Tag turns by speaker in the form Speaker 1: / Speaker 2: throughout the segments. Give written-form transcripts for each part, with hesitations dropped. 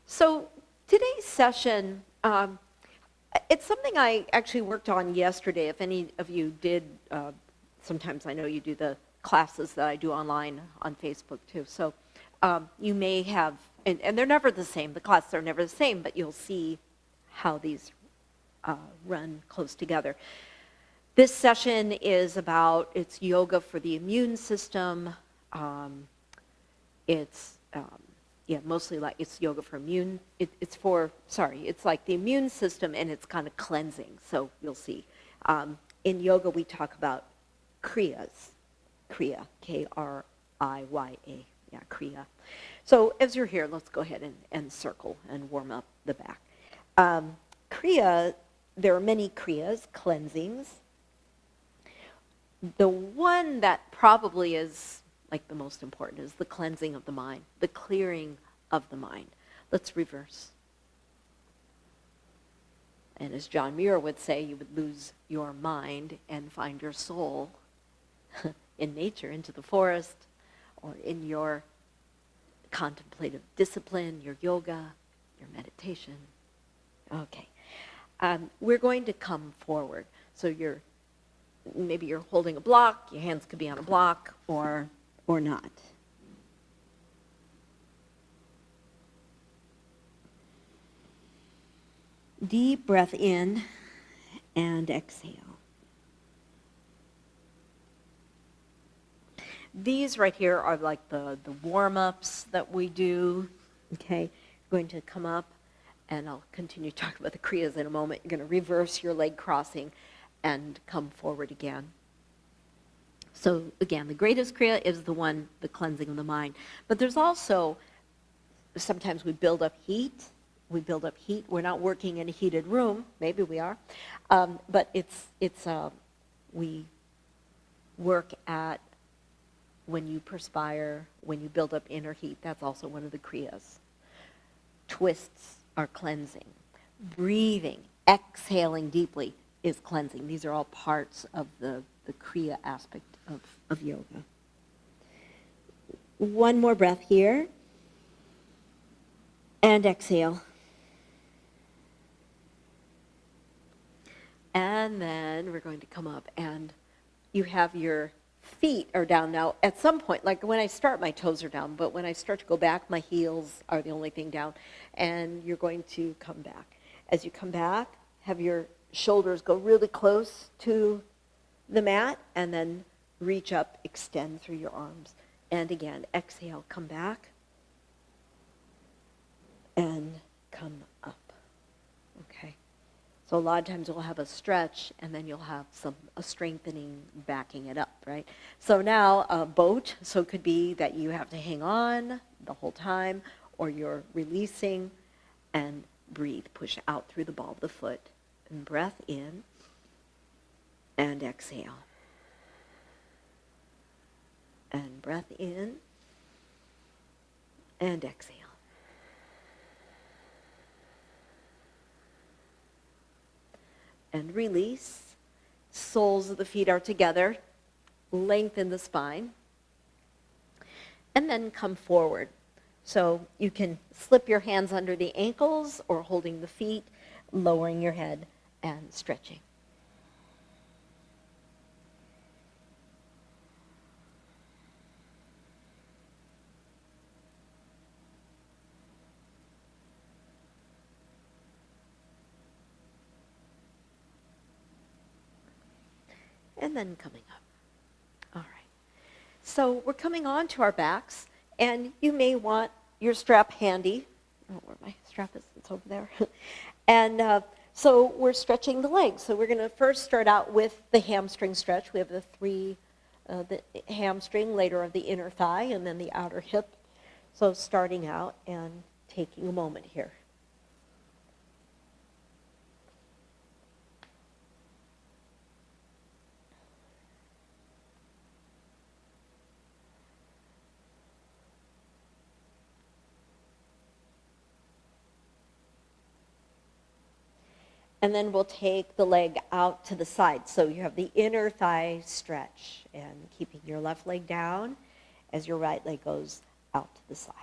Speaker 1: So today's session, it's something I actually worked on yesterday. If any of you did, sometimes I know you do the classes that I do online on Facebook too. So you may have, and they're never the same. The classes are never the same, but you'll see how these run close together. This session is about, it's yoga for the immune system. Mostly like it's yoga for immune. It's like the immune system, and it's kind of cleansing. So you'll see. In yoga, we talk about kriyas. Kriya, K-R-I-Y-A. Yeah, kriya. So as you're here, let's go ahead and circle and warm up the back. Kriya, there are many kriyas, cleansings. The one that probably is like the most important is the cleansing of the mind, the clearing of the mind. Let's reverse. And as John Muir would say, you would lose your mind and find your soul in nature, into the forest, or in your contemplative discipline, your yoga, your meditation. Okay. We're going to come forward. So maybe you're holding a block, your hands could be on a block, or not. Deep breath in and exhale. These right here are like the warm-ups that we do. Okay, going to come up, and I'll continue talking about the kriyas in a moment. You're going to reverse your leg crossing and come forward again. So again, the greatest kriya is the cleansing of the mind. But there's also, sometimes we build up heat. We're not working in a heated room. Maybe we are. But we work at when you perspire, when you build up inner heat. That's also one of the kriyas. Twists are cleansing. Breathing, exhaling deeply is cleansing. These are all parts of the kriya aspect of yoga. One more breath here. And exhale. And then we're going to come up, and you have your feet are down now. At some point, like when I start, my toes are down, but when I start to go back, my heels are the only thing down. And you're going to come back. As you come back, have your shoulders go really close to the mat, and then reach up, extend through your arms. And again, exhale, come back, and come up. Okay? So a lot of times we'll have a stretch, and then you'll have a strengthening backing it up, right? So now a boat, so it could be that you have to hang on the whole time, or you're releasing, and breathe. Push out through the ball of the foot, and breath in, and exhale. And breath in, and exhale. And release. Soles of the feet are together. Lengthen the spine. And then come forward. So you can slip your hands under the ankles or holding the feet, lowering your head and stretching. And then coming up. All right. So we're coming on to our backs, and you may want your strap handy. I don't know where my strap is. It's over there. And so we're stretching the legs. So we're going to first start out with the hamstring stretch. We have the hamstring, later of the inner thigh, and then the outer hip. So starting out and taking a moment here. And then we'll take the leg out to the side. So you have the inner thigh stretch, and keeping your left leg down as your right leg goes out to the side.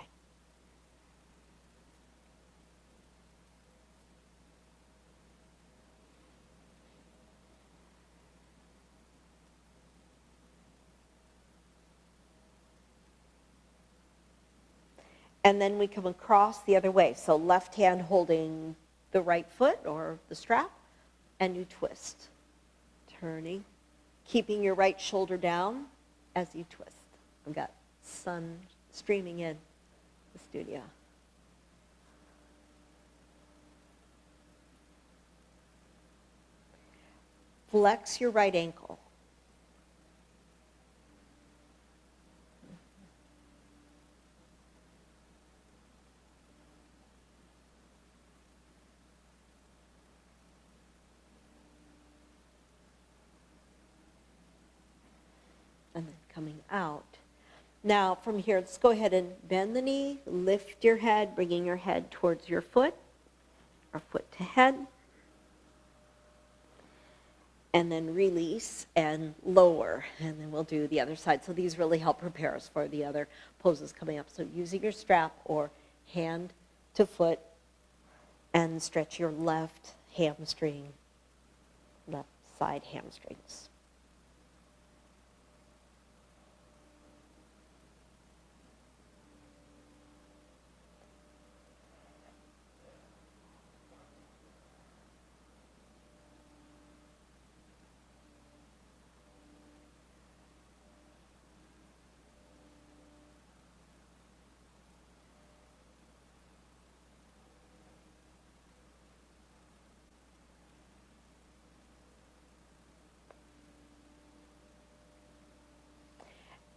Speaker 1: And then we come across the other way. So left hand holding the right foot or the strap, and you twist. Turning, keeping your right shoulder down as you twist. I've got sun streaming in the studio. Flex your right ankle. And then coming out. Now from here, let's go ahead and bend the knee, lift your head, bringing your head towards your foot, or foot to head. And then release and lower, and then we'll do the other side. So these really help prepare us for the other poses coming up. So using your strap or hand to foot, and stretch your left hamstring, left side hamstrings.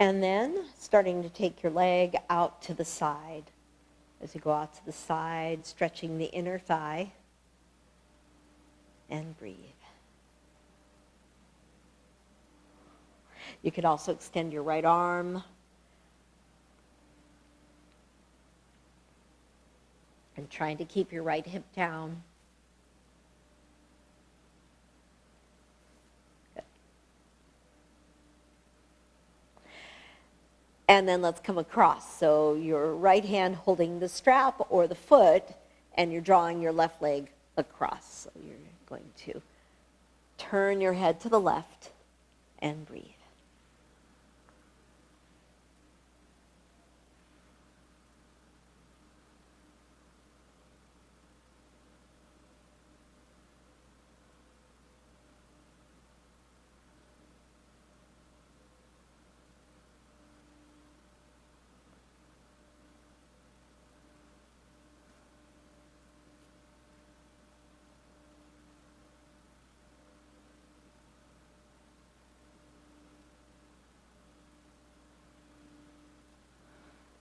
Speaker 1: And then starting to take your leg out to the side. As you go out to the side, stretching the inner thigh, and breathe. You could also extend your right arm. And trying to keep your right hip down. And then let's come across. So your right hand holding the strap or the foot, and you're drawing your left leg across. So you're going to turn your head to the left and breathe.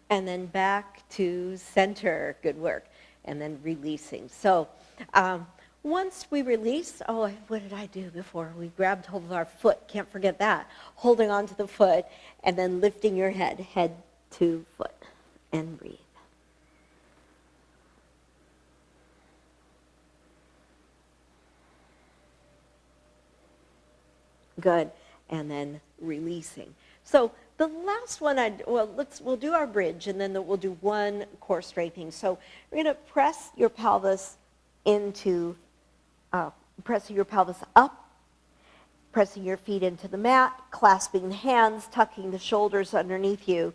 Speaker 1: And then back to center, good work, and then releasing. So once we release, what did I do before? We grabbed hold of our foot, can't forget that. Holding on to the foot, and then lifting your head to foot, and breathe. Good, and then releasing. So the last one, we'll do our bridge, and then we'll do one core straightening. So we're going to press your pelvis pressing your pelvis up, pressing your feet into the mat, clasping the hands, tucking the shoulders underneath you,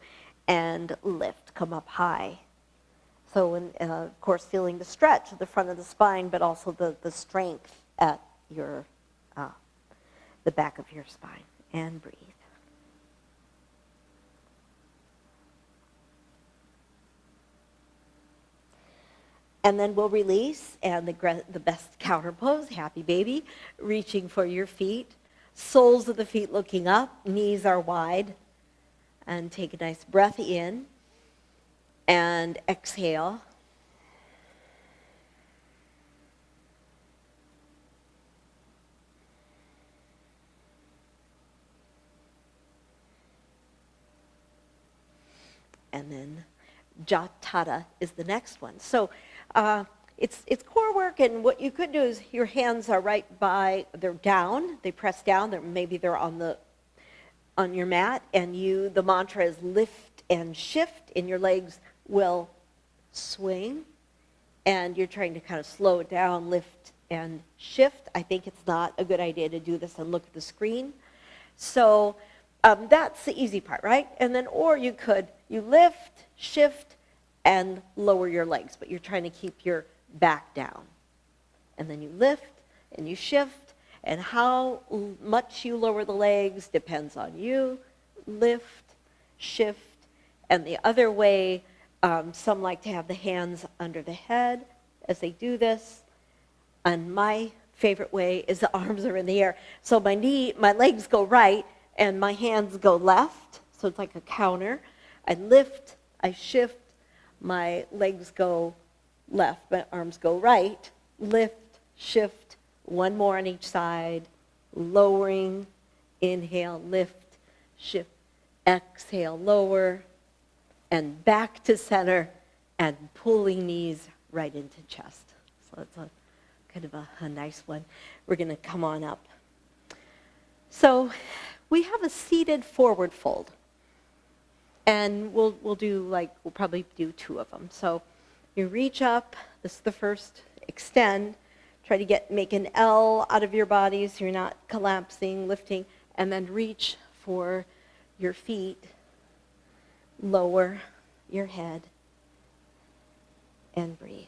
Speaker 1: and lift, come up high. So, of course, feeling the stretch at the front of the spine, but also the strength at your the back of your spine, and breathe. And then we'll release, and the best counter pose, happy baby, reaching for your feet, soles of the feet looking up, knees are wide, and take a nice breath in, and exhale. And then Hatha is the next one. So it's core work, and what you could do is your hands are they're down, they press down, maybe they're on your mat, and the mantra is lift and shift, and your legs will swing, and you're trying to kind of slow it down, lift and shift. I think it's not a good idea to do this and look at the screen. So that's the easy part, right? And then, or you lift, shift, and lower your legs, but you're trying to keep your back down. And then you lift and you shift, and how much you lower the legs depends on you. Lift, shift, and the other way, some like to have the hands under the head as they do this. And my favorite way is the arms are in the air. So my legs go right, and my hands go left. So it's like a counter. I lift, I shift, my legs go left, my arms go right, lift, shift, one more on each side, lowering, inhale, lift, shift, exhale, lower, and back to center, and pulling knees right into chest. So it's a kind of a nice one. We're going to come on up. So we have a seated forward fold. And we'll probably do 2 of them. So you reach up, this is the first, extend, try to make an L out of your body so you're not collapsing, lifting, and then reach for your feet, lower your head, and breathe.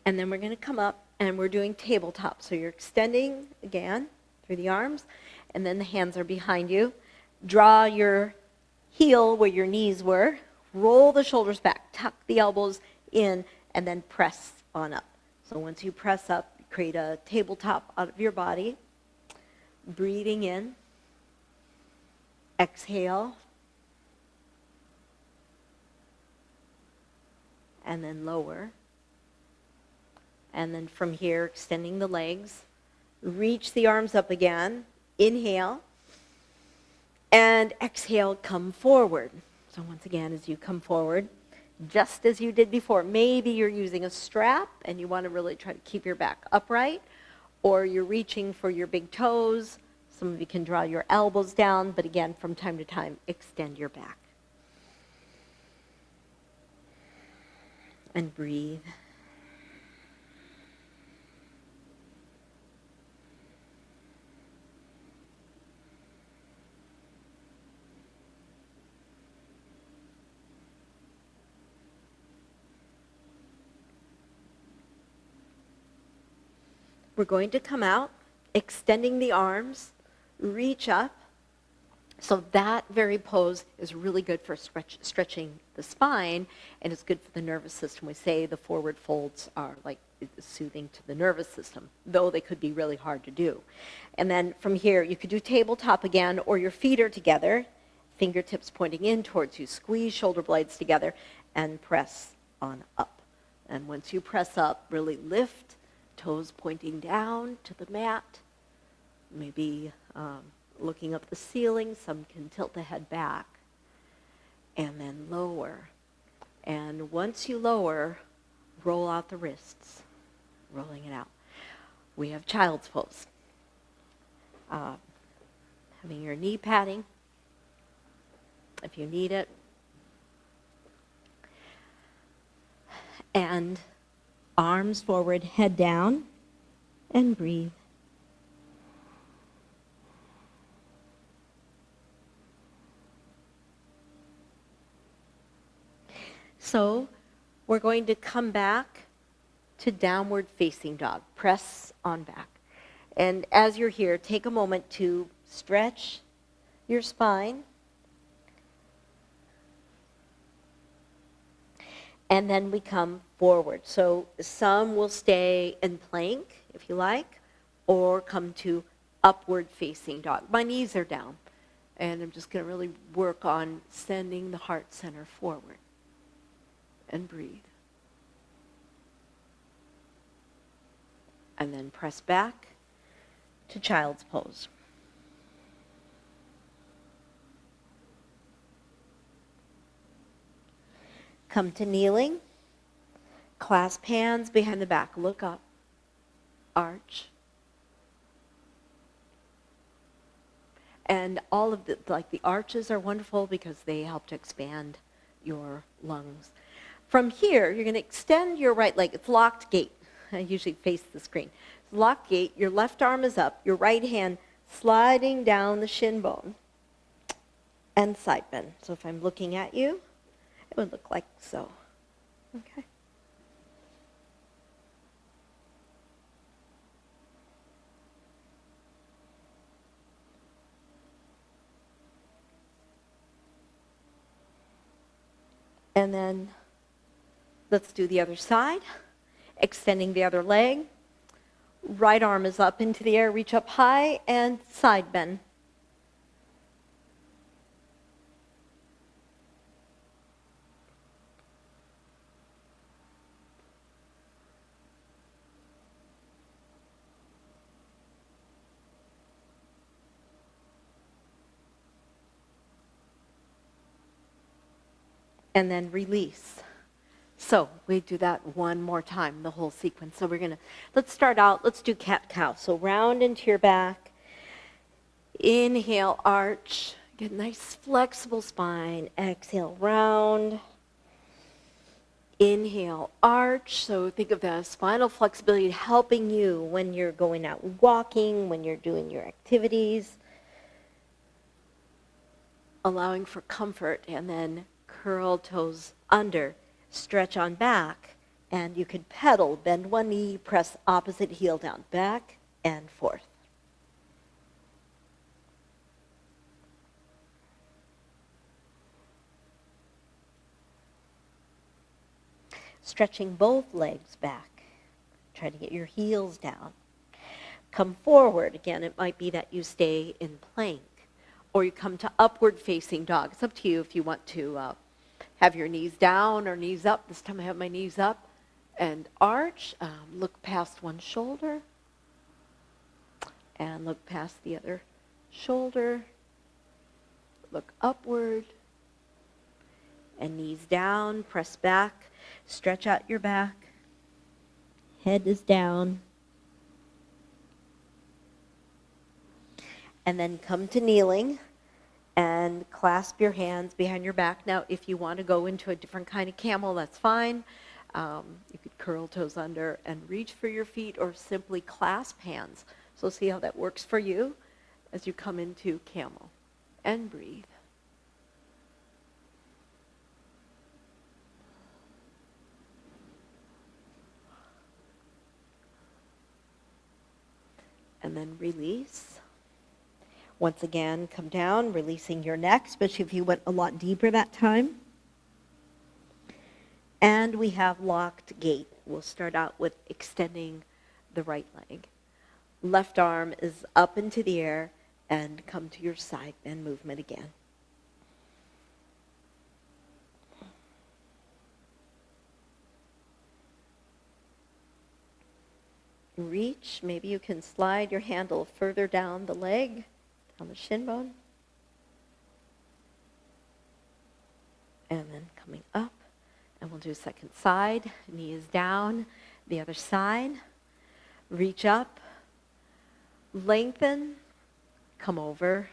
Speaker 1: And then we're going to come up and we're doing tabletop. So you're extending again through the arms, and then the hands are behind you. Draw your heel where your knees were. Roll the shoulders back. Tuck the elbows in, and then press on up. So once you press up, create a tabletop out of your body. Breathing in. Exhale. And then lower. And then from here, extending the legs, reach the arms up again, inhale, and exhale, come forward. So once again, as you come forward, just as you did before, maybe you're using a strap and you want to really try to keep your back upright, or you're reaching for your big toes. Some of you can draw your elbows down, but again, from time to time, extend your back. And breathe. We're going to come out, extending the arms, reach up. So that very pose is really good for stretching the spine, and it's good for the nervous system. We say the forward folds are like soothing to the nervous system, though they could be really hard to do. And then from here, you could do tabletop again, or your feet are together, fingertips pointing in towards you. Squeeze shoulder blades together and press on up. And once you press up, really lift, toes pointing down to the mat, maybe looking up the ceiling. Some can tilt the head back, and then lower. And once you lower, roll out the wrists, rolling it out. We have child's pose. Having your knee padding, if you need it. And arms forward, head down, and breathe. So we're going to come back to downward facing dog. Press on back. And as you're here, take a moment to stretch your spine. And then we come forward. So some will stay in plank, if you like, or come to upward facing dog. My knees are down, and I'm just going to really work on sending the heart center forward. And breathe. And then press back to child's pose. Come to kneeling. Clasp hands behind the back. Look up. Arch. And all of the arches are wonderful because they help to expand your lungs. From here, you're going to extend your right leg. It's locked gait. I usually face the screen. It's locked gait. Your left arm is up. Your right hand sliding down the shin bone. And side bend. So if I'm looking at you, it would look like so. Okay. And then let's do the other side. Extending the other leg. Right arm is up into the air, reach up high, and side bend. And then release. So we do that one more time, the whole sequence. So let's start out, let's do cat-cow. So round into your back. Inhale, arch. Get a nice flexible spine. Exhale, round. Inhale, arch. So think of the spinal flexibility helping you when you're going out walking, when you're doing your activities. Allowing for comfort, and then curl toes under, stretch on back, and you could pedal, bend one knee, press opposite heel down, back and forth. Stretching both legs back. Try to get your heels down. Come forward. Again, it might be that you stay in plank, or you come to upward facing dog. It's up to you if you want to have your knees down or knees up. This time I have my knees up. And arch, look past one shoulder. And look past the other shoulder. Look upward. And knees down, press back. Stretch out your back. Head is down. And then come to kneeling. And clasp your hands behind your back. Now, if you want to go into a different kind of camel, that's fine. You could curl toes under and reach for your feet, or simply clasp hands. So see how that works for you as you come into camel. And breathe. And then release. Once again, come down, releasing your neck, especially if you went a lot deeper that time. And we have locked gait. We'll start out with extending the right leg. Left arm is up into the air, and come to your side bend movement again. Reach. Maybe you can slide your handle further down the leg, on the shin bone. And then coming up, and we'll do second side. Knee is down, the other side. Reach up, lengthen, come over.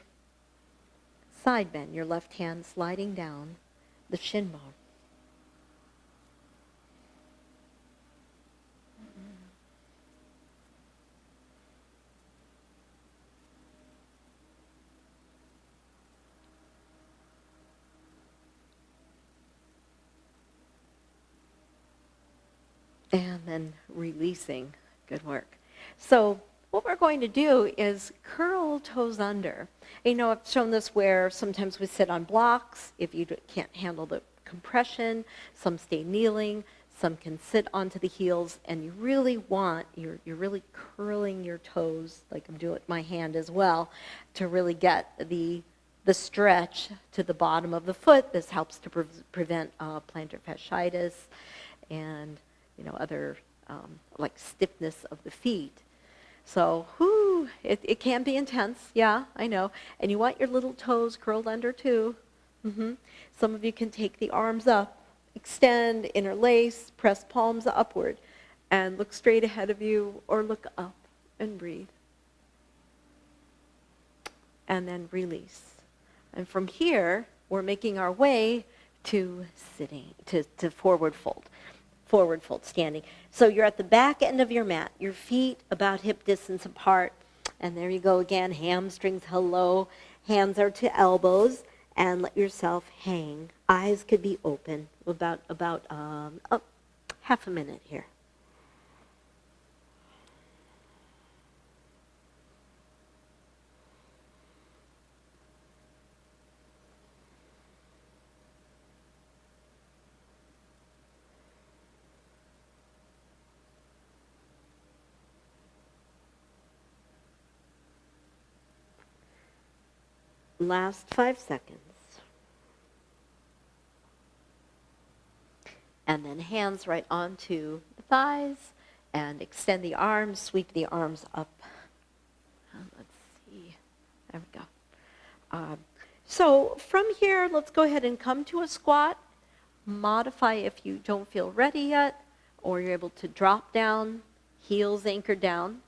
Speaker 1: Side bend, your left hand sliding down the shin bone. And then releasing. Good work. So what we're going to do is curl toes under. You know, I've shown this where sometimes we sit on blocks if you can't handle the compression. Some stay kneeling. Some can sit onto the heels. And you really want, you're really curling your toes, like I'm doing with my hand as well, to really get the stretch to the bottom of the foot. This helps to prevent plantar fasciitis and other like stiffness of the feet. So, it can be intense, yeah, I know. And you want your little toes curled under too. Some of you can take the arms up, extend, interlace, press palms upward, and look straight ahead of you or look up and breathe. And then release. And from here, we're making our way to sitting, to forward fold, standing. So you're at the back end of your mat, your feet about hip distance apart, and there you go again, hamstrings, hello, hands are to elbows, and let yourself hang. Eyes could be open, about half a minute here. Last 5 seconds. And then hands right onto the thighs and extend the arms, sweep the arms up. Let's see. There we go. So from here, let's go ahead and come to a squat. Modify if you don't feel ready yet, or you're able to drop down, heels anchored down,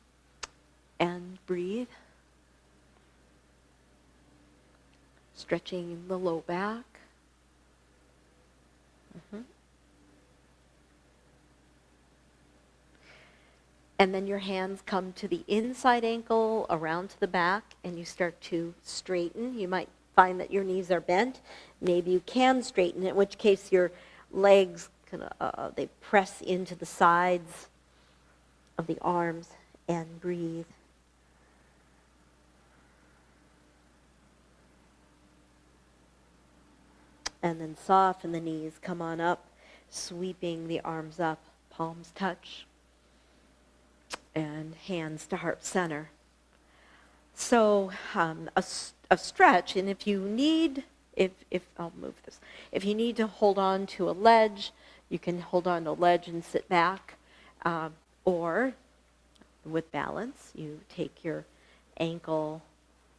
Speaker 1: and breathe. Stretching the low back. And then your hands come to the inside ankle, around to the back, and you start to straighten. You might find that your knees are bent. Maybe you can straighten, in which case your legs, they press into the sides of the arms, and breathe. And then soften the knees, come on up, sweeping the arms up, palms touch, and hands to heart center. So a stretch, and if you need, if I'll move this, if you need to hold on to a ledge, you can hold on to a ledge and sit back, or with balance, you take your ankle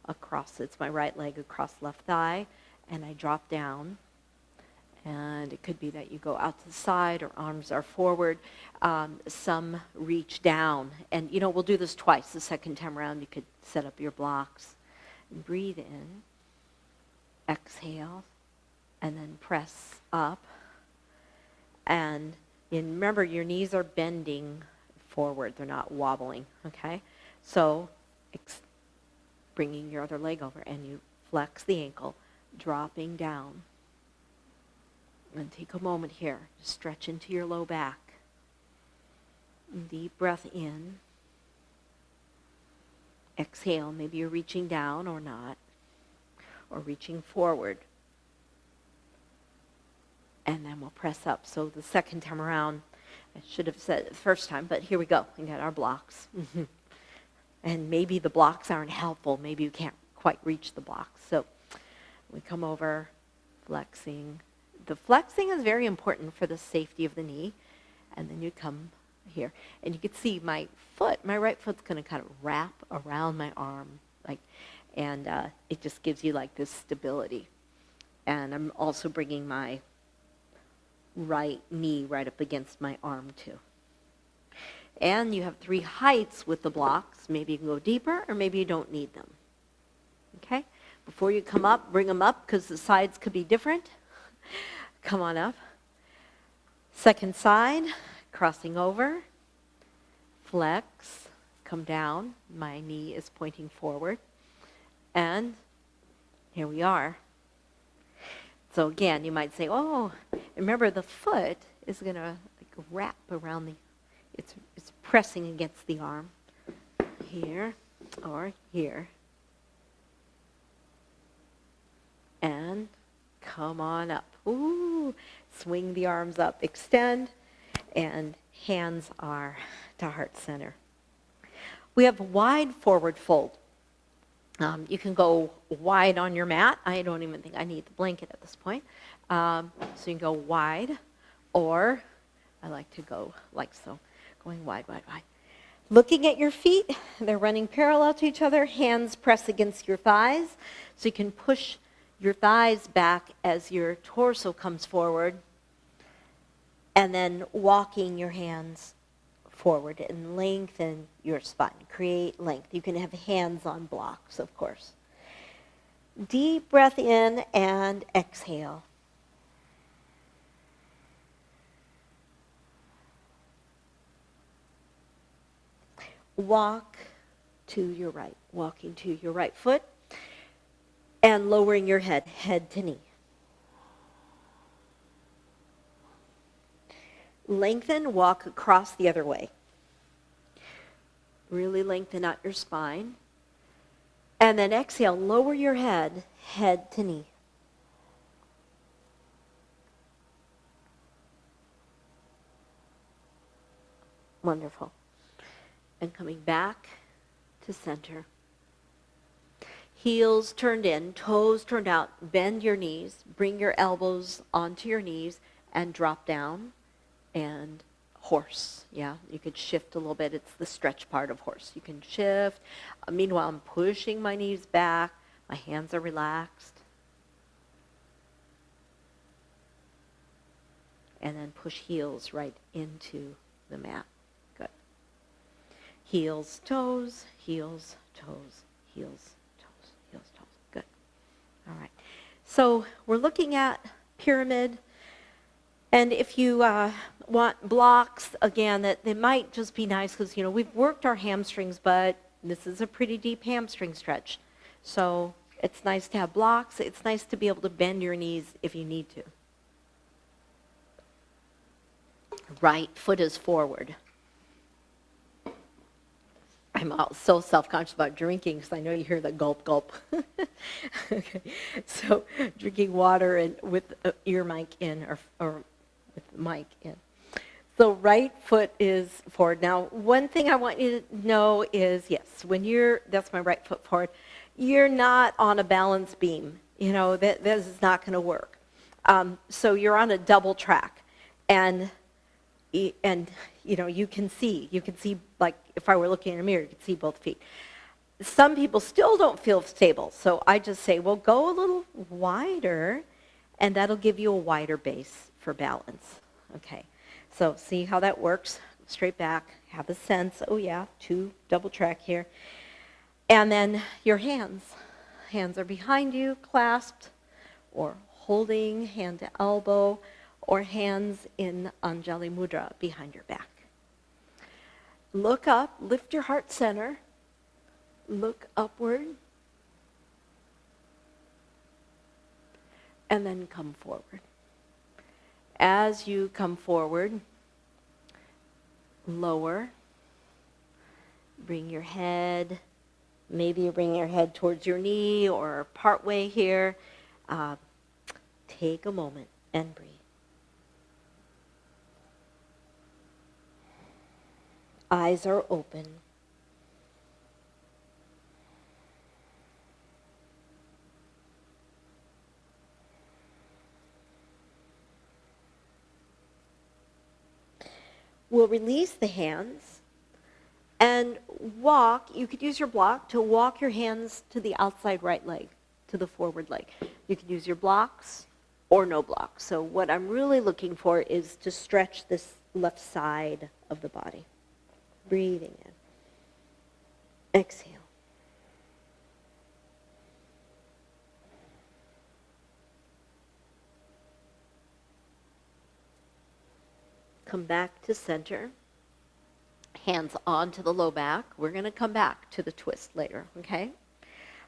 Speaker 1: across, it's my right leg across left thigh, and I drop down. And it could be that you go out to the side or arms are forward. Some reach down. And, we'll do this twice. The second time around, you could set up your blocks. Breathe in. Exhale. And then press up. And remember, your knees are bending forward. They're not wobbling, okay? So bringing your other leg over, and you flex the ankle, dropping down. And take a moment here to stretch into your low back. Deep breath in. Exhale. Maybe you're reaching down or not, or reaching forward. And then we'll press up. So the second time around, I should have said it the first time, but here we go. We got our blocks. And maybe the blocks aren't helpful. Maybe you can't quite reach the blocks. So we come over, flexing. The flexing is very important for the safety of the knee. And then you come here. And you can see my right foot's going to kind of wrap around my arm. And it just gives you this stability. And I'm also bringing my right knee right up against my arm too. And you have 3 heights with the blocks. Maybe you can go deeper, or maybe you don't need them. Okay? Before you come up, bring them up, because the sides could be different. Come on up. Second side, crossing over. Flex, come down. My knee is pointing forward. And here we are. So again, you might say, oh, remember the foot is going to wrap around it's pressing against the arm. Here or here. And come on up. Ooh, swing the arms up, extend, and hands are to heart center. We have wide forward fold. You can go wide on your mat. I don't even think I need the blanket at this point. So you can go wide, or I like to go like so, going wide, wide, wide. Looking at your feet, they're running parallel to each other. Hands press against your thighs, so you can push your thighs back as your torso comes forward. And then walking your hands forward and lengthen your spine. Create length. You can have hands on blocks, of course. Deep breath in and exhale. Walk to your right, walking to your right foot and lowering your head, head to knee. Lengthen, walk across the other way. Really lengthen out your spine. And then exhale, lower your head, head to knee. Wonderful. And coming back to center. Heels turned in, toes turned out, bend your knees, bring your elbows onto your knees and drop down. And horse, yeah, you could shift a little bit. It's the stretch part of horse. You can shift. Meanwhile, I'm pushing my knees back. My hands are relaxed. And then push heels right into the mat. Good. Heels, toes, heels, toes, heels, toes, heels, toes. Good. All right. So we're looking at pyramid. And if you want blocks, again, that they might just be nice because, we've worked our hamstrings, but this is a pretty deep hamstring stretch. So it's nice to have blocks. It's nice to be able to bend your knees if you need to. Right foot is forward. I'm so self-conscious about drinking because I know you hear the gulp, gulp. Okay. So drinking water and with ear mic in or with the mic in. So right foot is forward. Now, one thing I want you to know is, yes, that's my right foot forward, you're not on a balance beam. This is not going to work. So you're on a double track. And you can see, like if I were looking in a mirror, you could see both feet. Some people still don't feel stable. So I just say, well, go a little wider, and that'll give you a wider base for balance. Okay, so see how that works. Straight back, have a sense, oh yeah, 2 double track here. And then your hands. Hands are behind you, clasped, or holding hand to elbow, or hands in Anjali Mudra behind your back. Look up, lift your heart center, look upward, and then come forward. As you come forward, lower, bring your head, maybe you bring your head towards your knee or partway here. Take a moment and breathe. Eyes are open. We'll release the hands and walk. You could use your block to walk your hands to the outside right leg, to the forward leg. You could use your blocks or no blocks. So what I'm really looking for is to stretch this left side of the body. Breathing in. Exhale. Come back to center. Hands onto the low back. We're going to come back to the twist later, okay?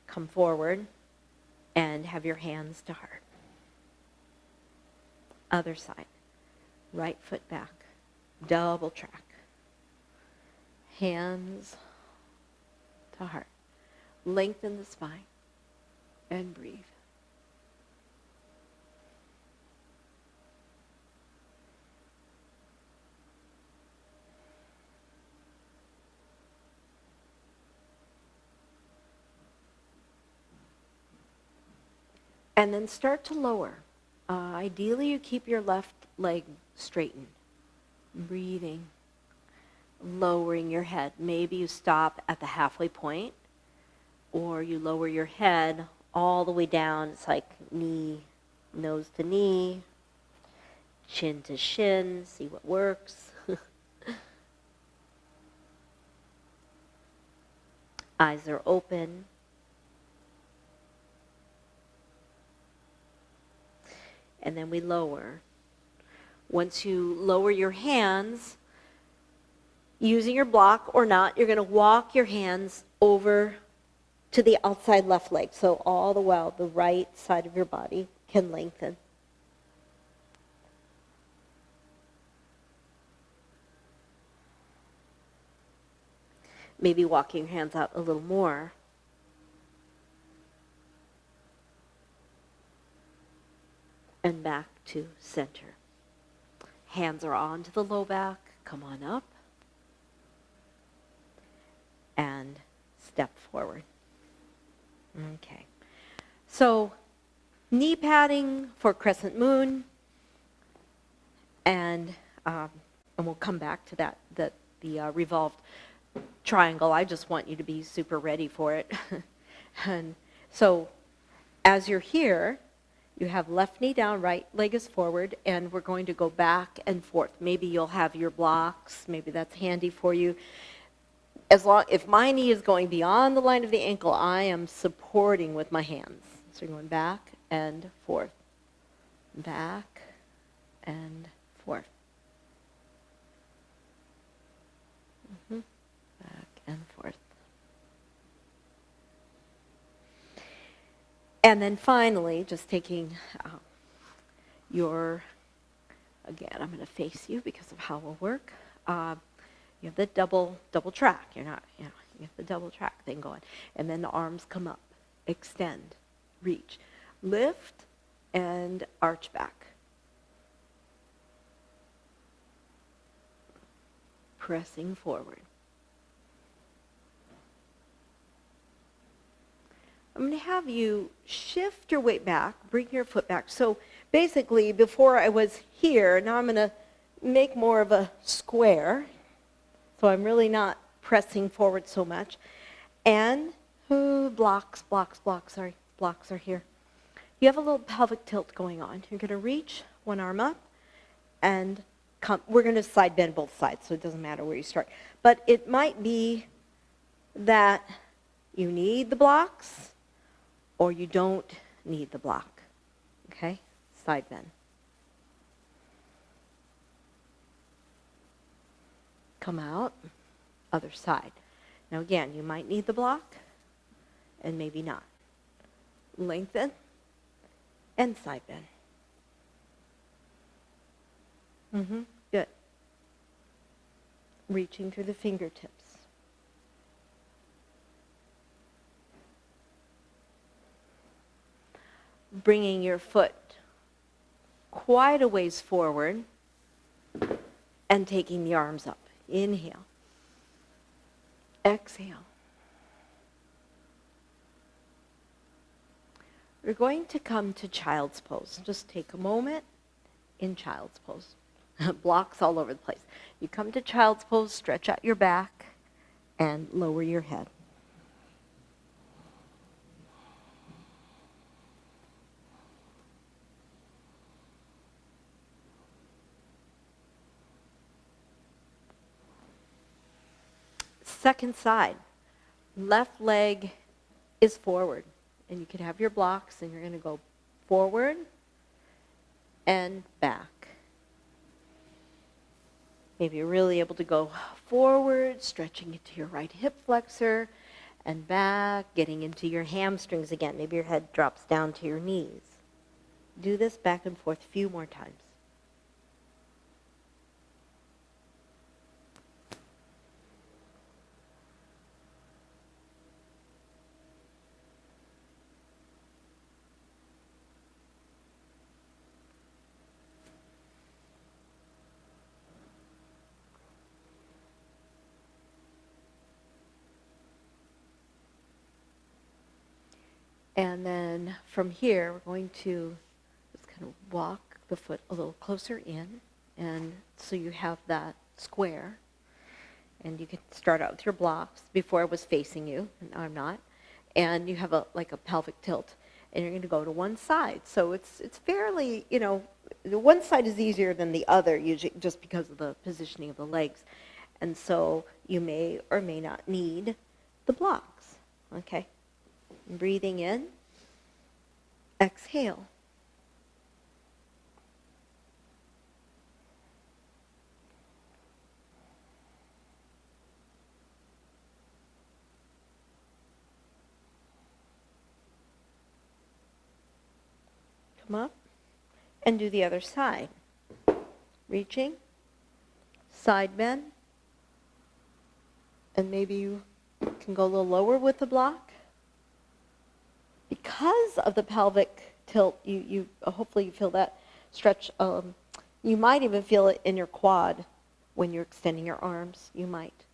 Speaker 1: Come forward and have your hands to heart. Other side. Right foot back. Double track. Hands to heart. Lengthen the spine and breathe. And then start to lower. Ideally, you keep your left leg straightened. Breathing. Lowering your head. Maybe you stop at the halfway point, or you lower your head all the way down. It's like knee, nose to knee, Chin to shin, see what works. Eyes are open. And then we lower. Once you lower your hands, using your block or not, you're going to walk your hands over to the outside left leg. So all the while, the right side of your body can lengthen. Maybe walking your hands out a little more. And back to center. Hands are onto the low back. Come on up. And step forward. Okay. So, knee padding for crescent moon. And we'll come back to that, the revolved triangle. I just want you to be super ready for it. And so, as you're here, you have left knee down, right leg is forward, and we're going to go back and forth. Maybe you'll have your blocks. Maybe that's handy for you. If my knee is going beyond the line of the ankle, I am supporting with my hands. So you're going back and forth. Back and forth. Back and forth. And then finally, just taking again, I'm going to face you because of how we'll work. You have the double track. You have the double track thing going. And then the arms come up, extend, reach, lift, and arch back. Pressing forward. I'm going to have you shift your weight back, bring your foot back. So basically, before I was here, now I'm going to make more of a square. So I'm really not pressing forward so much. And blocks are here. You have a little pelvic tilt going on. You're going to reach one arm up and come. We're going to side bend both sides, so it doesn't matter where you start. But it might be that you need the blocks or you don't need the block. Okay? Side bend. Come out, other side. Now again, you might need the block and maybe not. Lengthen and side bend. Good. Reaching through the fingertips. Bringing your foot quite a ways forward and taking the arms up. Inhale. Exhale. We're going to come to child's pose. Just take a moment in child's pose. Blocks all over the place. You come to child's pose, stretch out your back, and lower your head. Second side, left leg is forward. And you can have your blocks, and you're going to go forward and back. Maybe you're really able to go forward, stretching into your right hip flexor, and back, getting into your hamstrings again. Maybe your head drops down to your knees. Do this back and forth a few more times. And then from here, we're going to just kind of walk the foot a little closer in. And so you have that square. And you can start out with your blocks. Before I was facing you, and now I'm not. And you have like a pelvic tilt. and you're going to go to one side. So it's fairly, the one side is easier than the other, usually just because of the positioning of the legs. And so you may or may not need the blocks. Okay? Breathing in, exhale. Come up and do the other side. Reaching, side bend, and maybe you can go a little lower with the block. Because of the pelvic tilt, you hopefully you feel that stretch. You might even feel it in your quad when you're extending your arms. You might.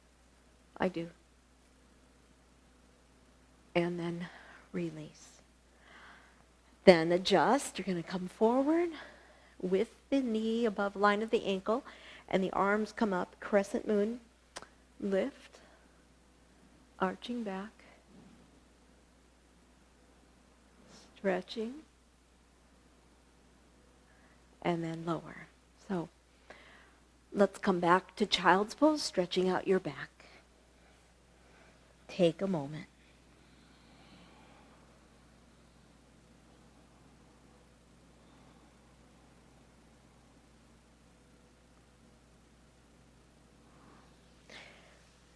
Speaker 1: I do. And then release. Then adjust. You're going to come forward with the knee above line of the ankle, and the arms come up, crescent moon, lift, arching back, stretching, and then lower. So let's come back to child's pose, stretching out your back. Take a moment.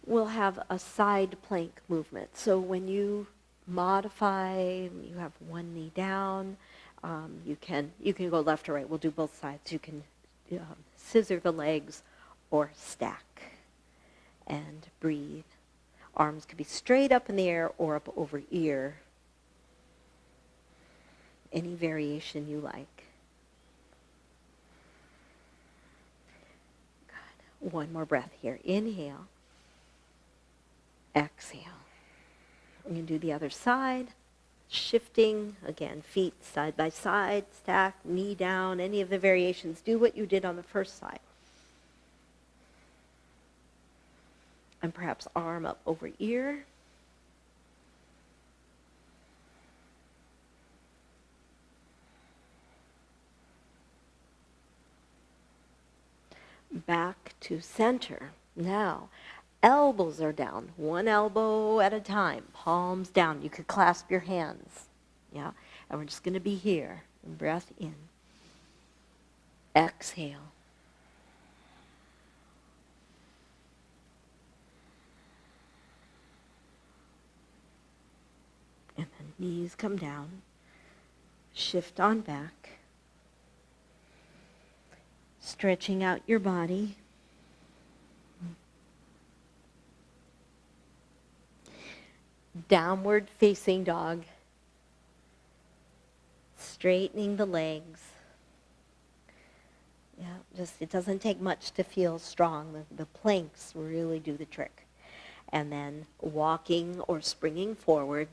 Speaker 1: We'll have a side plank movement. So when you modify, you have one knee down, you can go left or right. We'll do both sides. You can scissor the legs or stack and breathe. Arms could be straight up in the air or up over ear. Any variation you like. Good. One more breath here. Inhale. Exhale. We're going to do the other side. Shifting, again, feet side by side, stack, knee down, any of the variations. Do what you did on the first side. And perhaps arm up over ear. Back to center. Now, elbows are down, one elbow at a time, palms down. You could clasp your hands. Yeah, and we're just going to be here. Breath in. Exhale. And then knees come down. Shift on back. Stretching out your body. Downward facing dog. Straightening the legs. Yeah, just it doesn't take much to feel strong. The planks really do the trick. And then walking or springing forward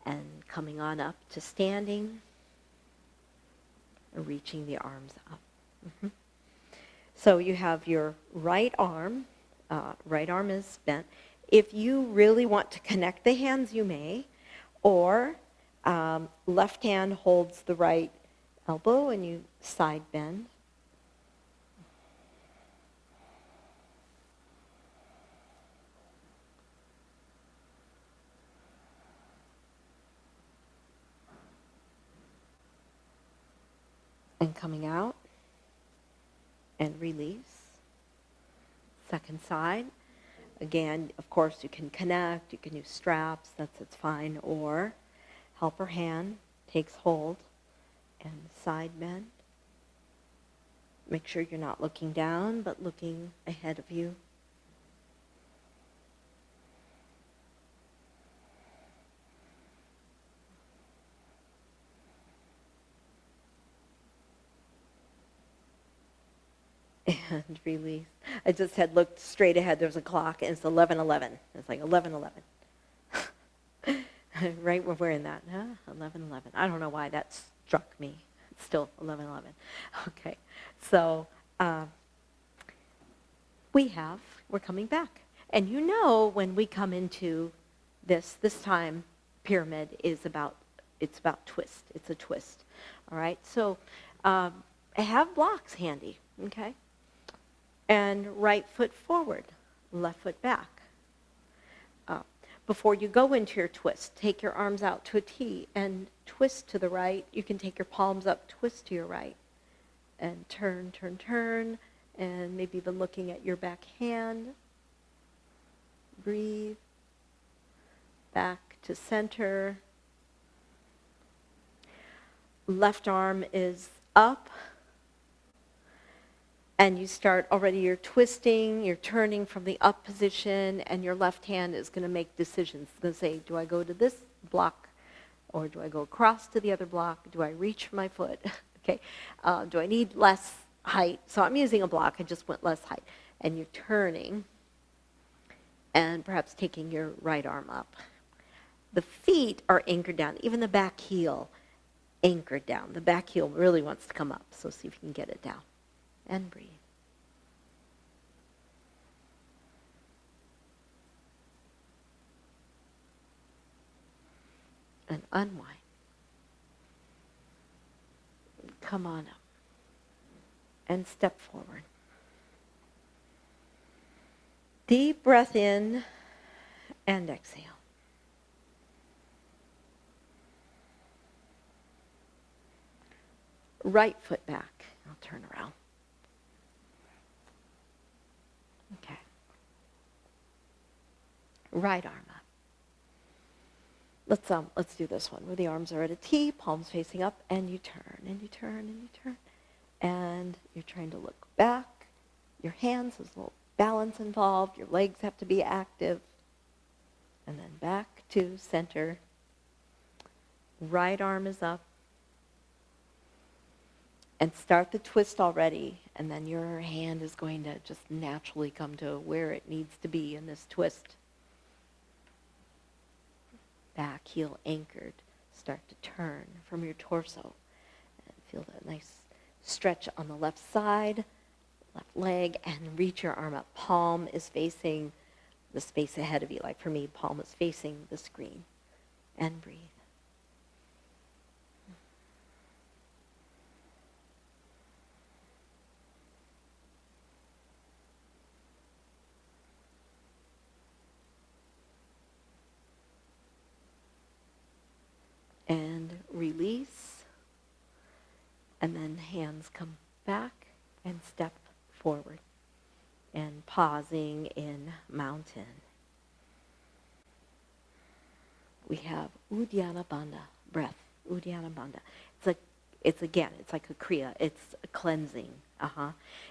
Speaker 1: and coming on up to standing, reaching the arms up. Mm-hmm. So you have your right arm is bent. If you really want to connect the hands, you may, or left hand holds the right elbow and you side bend. And coming out and release. Second side. Again, of course, you can connect, you can use straps, that's fine, or helper hand takes hold and side bend. Make sure you're not looking down, but looking ahead of you. And release. I just had looked straight ahead. There's a clock, and it's 11:11. It's like 11:11. Right where we're in that. 11:11. I don't know why that struck me. It's still 11:11. Okay. So we're coming back. And when we come into this time, pyramid is about it's about twist. It's a twist. All right? So have blocks handy, okay? And right foot forward, left foot back. Before you go into your twist, take your arms out to a T and twist to the right. You can take your palms up, twist to your right, and turn, turn, turn, and maybe even looking at your back hand. Breathe. Back to center. Left arm is up. And you start already, you're twisting, you're turning from the up position, and your left hand is going to make decisions. It's going to say, do I go to this block, or do I go across to the other block? Do I reach for my foot? Okay. Do I need less height? So I'm using a block. I just went less height. And you're turning, and perhaps taking your right arm up. The feet are anchored down, even the back heel anchored down. The back heel really wants to come up, so see if you can get it down. And breathe. And unwind. Come on up. And step forward. Deep breath in and exhale. Right foot back. I'll turn around. Okay. Right arm up. Let's do this one where the arms are at a T, palms facing up, and you turn, and you turn, and you turn. And you're trying to look back. Your hands, there's a little balance involved. Your legs have to be active. And then back to center. Right arm is up. And start the twist already, and then your hand is going to just naturally come to where it needs to be in this twist. Back heel anchored. Start to turn from your torso. And feel that nice stretch on the left side, left leg, and reach your arm up. Palm is facing the space ahead of you. Like for me, palm is facing the screen. And breathe. And release, and then hands come back and step forward, and pausing in mountain. We have Uddiyana Bandha, breath, Uddiyana Bandha. It's like a kriya, it's a cleansing,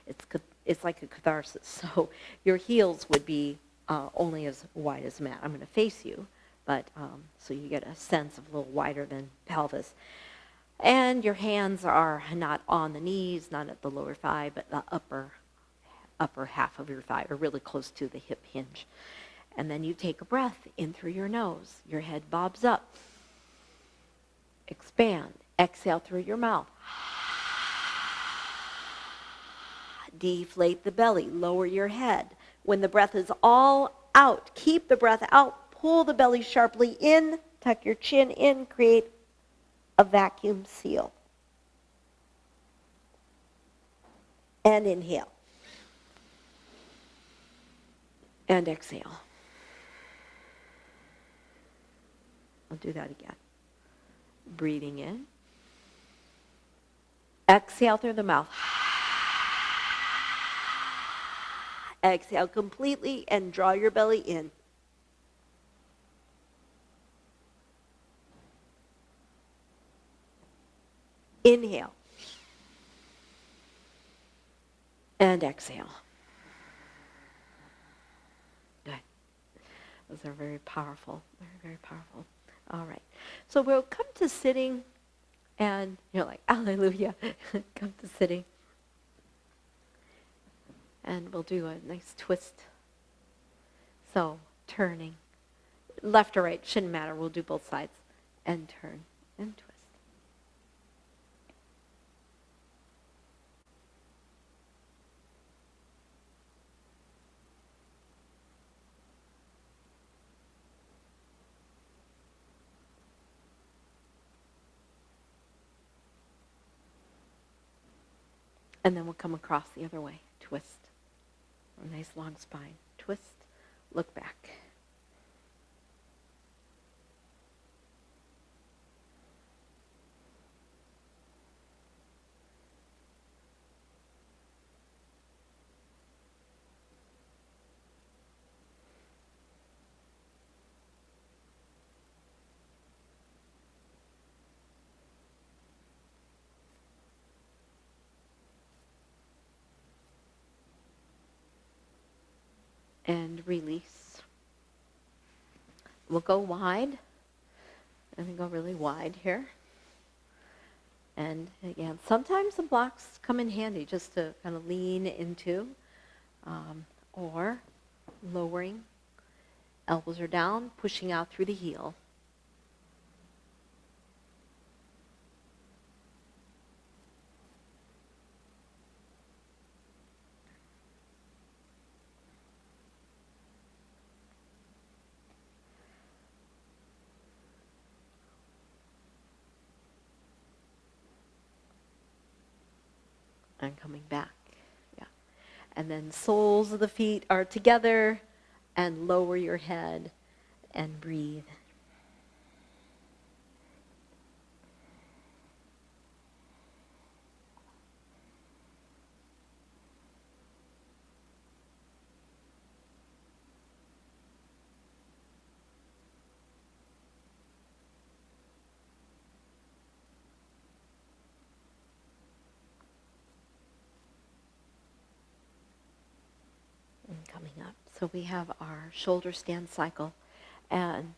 Speaker 1: it's like a catharsis. So your heels would be only as wide as the mat. I'm going to face you. But so you get a sense of a little wider than pelvis. And your hands are not on the knees, not at the lower thigh, but the upper half of your thigh, or really close to the hip hinge. And then you take a breath in through your nose. Your head bobs up. Expand. Exhale through your mouth. Deflate the belly. Lower your head. When the breath is all out, keep the breath out. Pull the belly sharply in, tuck your chin in, create a vacuum seal. And inhale. And exhale. I'll do that again. Breathing in. Exhale through the mouth. Exhale completely and draw your belly in. Inhale. And exhale. Good. Those are very powerful. Very, very powerful. All right. So we'll come to sitting, and you're like, hallelujah. Come to sitting. And we'll do a nice twist. So, turning. Left or right, shouldn't matter. We'll do both sides. And turn and twist. And then we'll come across the other way. Twist. A nice long spine. Twist. Look back. And release. We'll go wide. And then go really wide here. And again, sometimes the blocks come in handy just to kind of lean into, or lowering. Elbows are down, pushing out through the heel. And coming back, yeah. And then soles of the feet are together, and lower your head and breathe. And coming up. So we have our shoulder stand cycle. And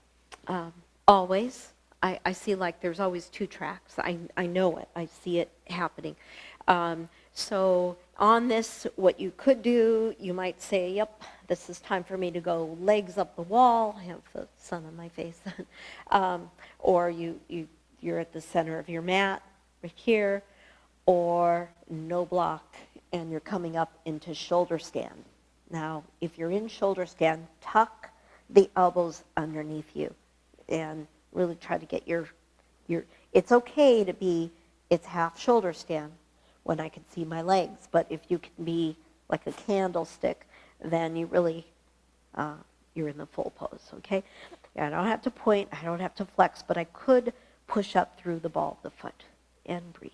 Speaker 1: always, I see like there's always two tracks. I know it. I see it happening. So on this, what you could do, you might say, yep, this is time for me to go legs up the wall. I have the sun on my face. Or you're at the center of your mat right here, or no block, and you're coming up into shoulder stand. Now, if you're in shoulder stand, tuck the elbows underneath you and really try to get your it's okay to be, it's half shoulder stand when I can see my legs, but if you can be like a candlestick, then you really, you're in the full pose, okay? I don't have to point, I don't have to flex, but I could push up through the ball of the foot and breathe.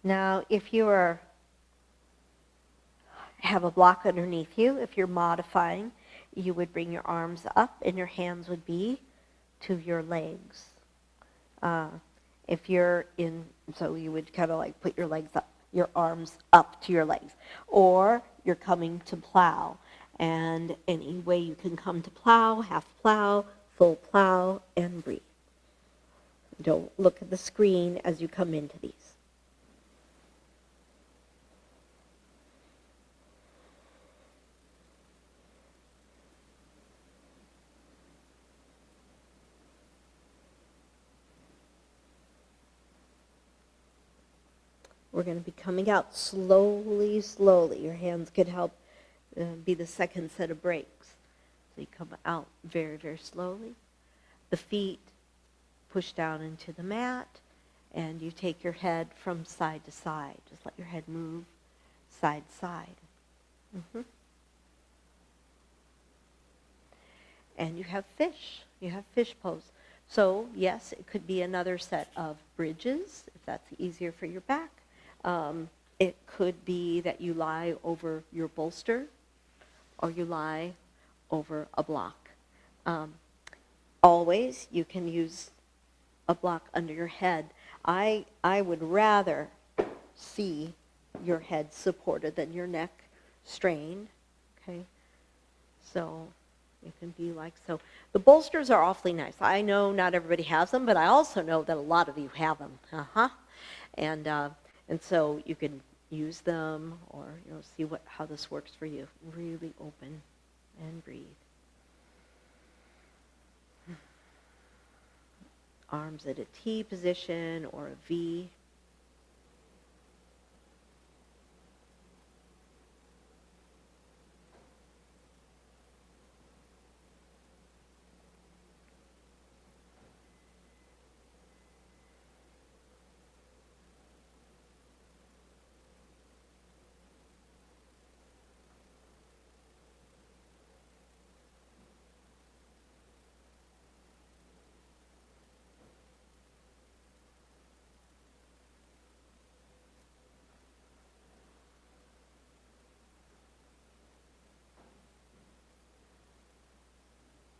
Speaker 1: Now, if you have a block underneath you, if you're modifying, you would bring your arms up and your hands would be to your legs. If you're in, so you would kind of like put your legs up, your arms up to your legs. Or you're coming to plow. And any way you can come to plow, half plow, full plow, and breathe. Don't look at the screen as you come into these. We're going to be coming out slowly, slowly. Your hands could help be the second set of brakes. So you come out very, very slowly. The feet push down into the mat, and you take your head from side to side. Just let your head move side to side. Mm-hmm. And you have fish. You have fish pose. So, yes, it could be another set of bridges, if that's easier for your back. It could be that you lie over your bolster, or you lie over a block. Always, you can use a block under your head. I would rather see your head supported than your neck strained. Okay, so it can be like so. The bolsters are awfully nice. I know not everybody has them, but I also know that a lot of you have them. And so you can use them, or see how this works for you. Really open and breathe. Arms at a T position or a V.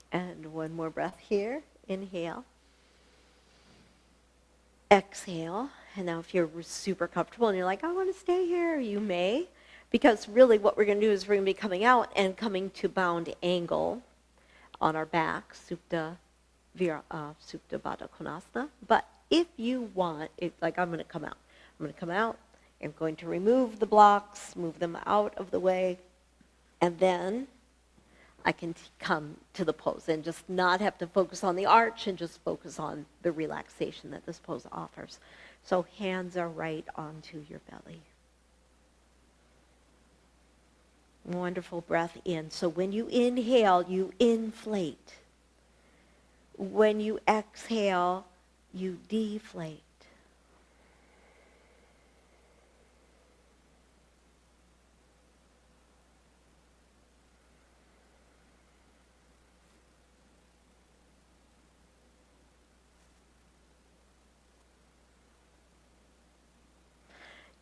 Speaker 1: And one more breath here. Inhale. Exhale. And now if you're super comfortable and you're like, I want to stay here, you may. Because really what we're going to do is we're going to be coming out and coming to bound angle on our back, Supta Baddha Konasana. But if you want, like I'm going to come out. I'm going to come out. I'm going to remove the blocks, move them out of the way. And then I can come to the pose and just not have to focus on the arch and just focus on the relaxation that this pose offers. So hands are right onto your belly. Wonderful breath in. So when you inhale, you inflate. When you exhale, you deflate.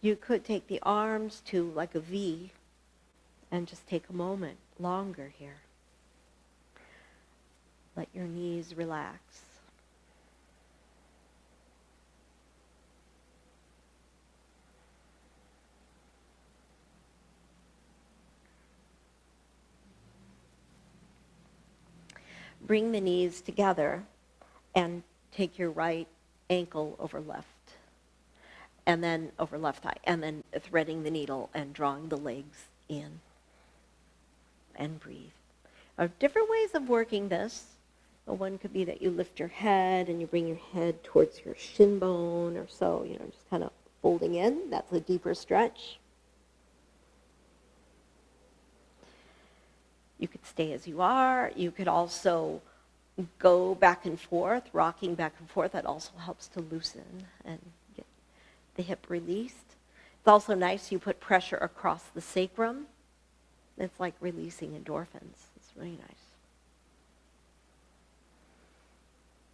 Speaker 1: You could take the arms to like a V and just take a moment longer here. Let your knees relax. Bring the knees together and take your right ankle over left. And then over left thigh, and then threading the needle and drawing the legs in. And breathe. Different ways of working this. One could be that you lift your head and you bring your head towards your shin bone or so, just kind of folding in. That's a deeper stretch. You could stay as you are. You could also go back and forth, rocking back and forth. That also helps to loosen and get the hip released. It's also nice you put pressure across the sacrum. It's like releasing endorphins. It's really nice.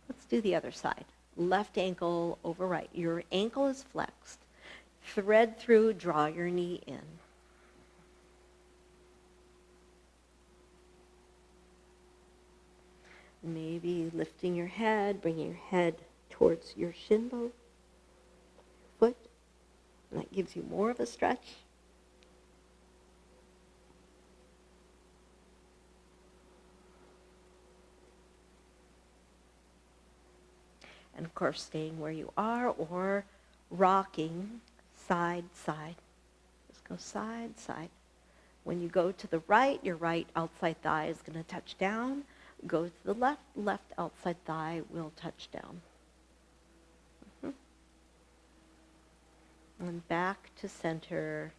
Speaker 1: Let's do the other side. Left ankle over right. Your ankle is flexed. Thread through, draw your knee in. Maybe lifting your head, bringing your head towards your shin bone, foot. And that gives you more of a stretch. And of course, staying where you are or rocking side, side. Just go side, side. When you go to the right, your right outside thigh is going to touch down. Go to the left, left outside thigh will touch down. And back to center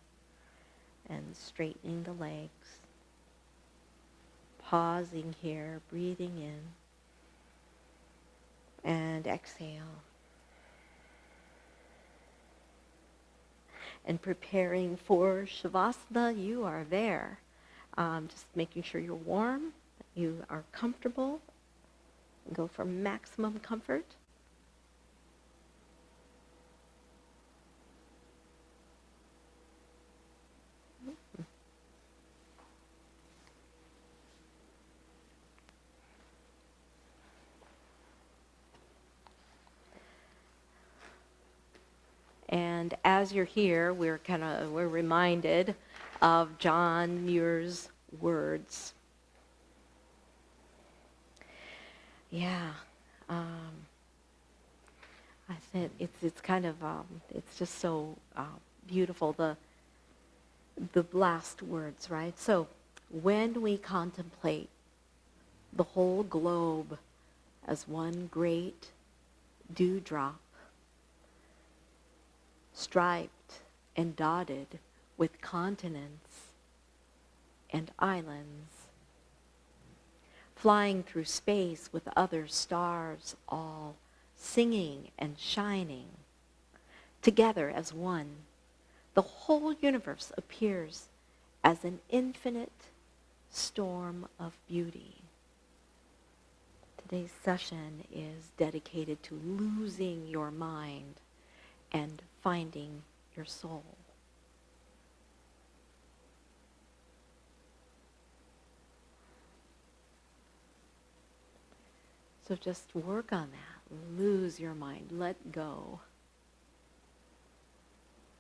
Speaker 1: and straightening the legs. Pausing here, breathing in. And exhale. And preparing for Shavasana, you are there. Just making sure you're warm, you are comfortable. Go for maximum comfort. And as you're here, we're reminded of John Muir's words. Yeah, I said it's kind of it's just so beautiful, the last words, right? So when we contemplate the whole globe as one great dewdrop, striped and dotted with continents and islands, flying through space with other stars, all singing and shining. Together as one, the whole universe appears as an infinite storm of beauty. Today's session is dedicated to losing your mind and finding your soul. So just work on that. Lose your mind. Let go.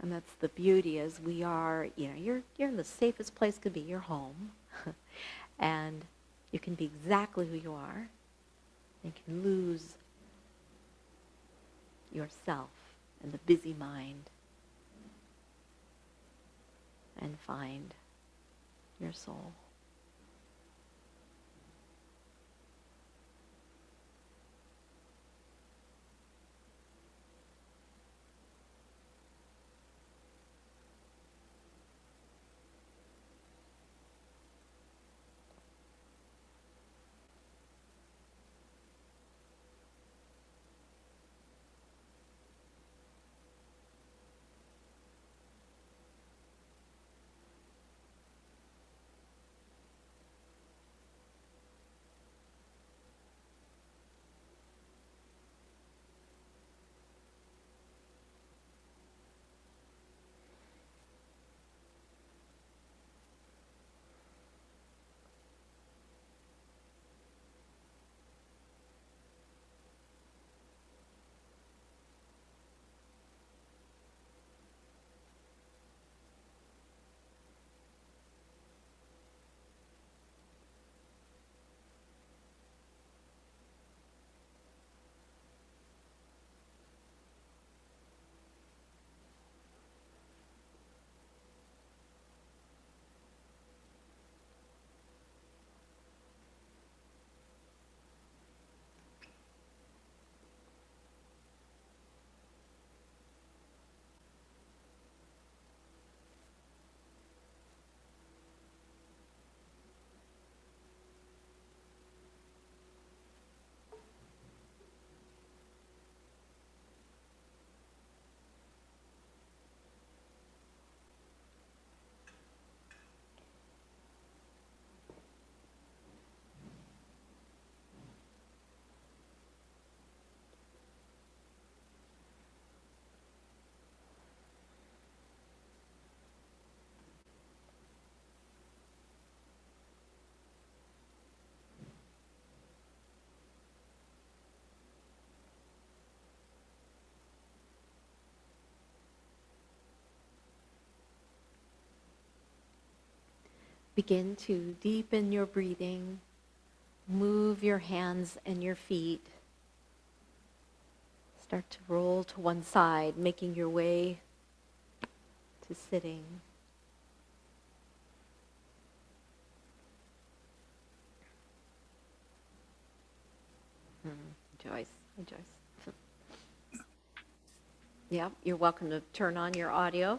Speaker 1: And that's the beauty, is we are, you're in the safest place could be, your home. And you can be exactly who you are. You can lose yourself and the busy mind and find your soul. Begin to deepen your breathing. Move your hands and your feet. Start to roll to one side, making your way to sitting. Joyce. Hey, Joyce. Yep, you're welcome to turn on your audio.